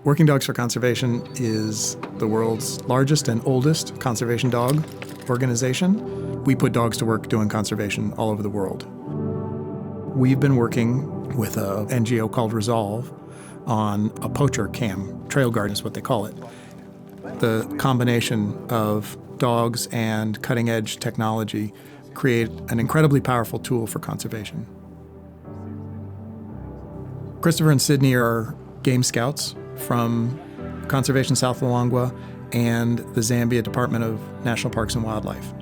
Working Dogs for Conservation is the world's largest and oldest conservation dog organization. We put dogs to work doing conservation all over the world. We've been working with an NGO called Resolve on a poacher cam. Trail guard is what they call it. The combination of dogs and cutting-edge technology create an incredibly powerful tool for conservation. Christopher and Sydney are game scouts from Conservation South Luangwa and the Zambia Department of National Parks and Wildlife.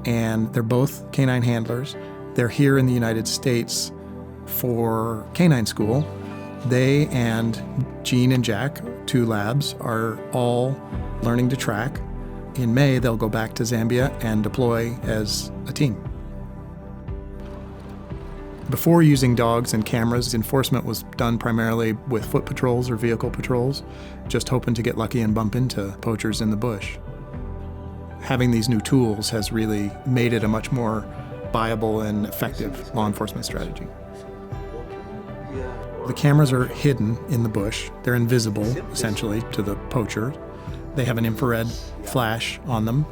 And they're both canine handlers. They're here in the United States for canine school. They and Gene and Jack, two labs, are all learning to track. In May, they'll go back to Zambia and deploy as a team. Before using dogs and cameras, enforcement was done primarily with foot patrols or vehicle patrols, just hoping to get lucky and bump into poachers in the bush. Having these new tools has really made it a much more viable and effective law enforcement strategy. The cameras are hidden in the bush. They're invisible, essentially, to the poacher. They have an infrared flash on them,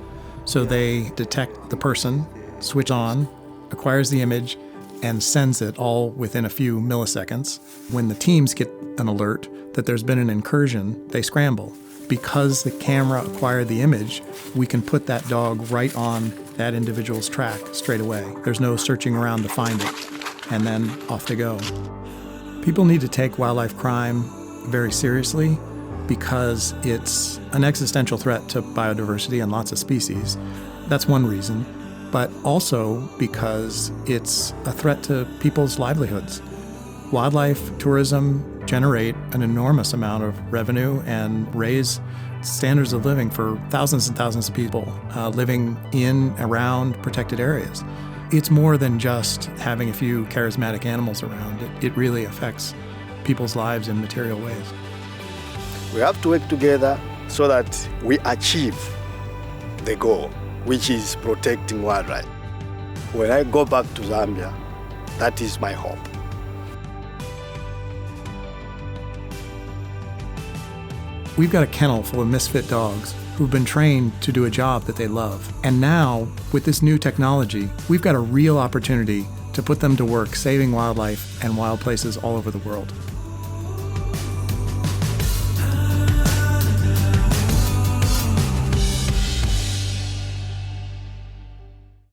so they detect the person, switch on, acquires the image, and sends it all within a few milliseconds. When the teams get an alert that there's been an incursion, they scramble. Because the camera acquired the image, we can put that dog right on that individual's track straight away. There's no searching around to find it, and then off they go. People need to take wildlife crime very seriously because it's an existential threat to biodiversity and lots of species. That's one reason. But also because it's a threat to people's livelihoods. Wildlife tourism generate an enormous amount of revenue and raise standards of living for thousands and thousands of people living in, around protected areas. It's more than just having a few charismatic animals around. It really affects people's lives in material ways. We have to work together so that we achieve the goal, which is protecting wildlife. When I go back to Zambia, that is my hope. We've got a kennel full of misfit dogs who've been trained to do a job that they love. And now, with this new technology, we've got a real opportunity to put them to work saving wildlife and wild places all over the world.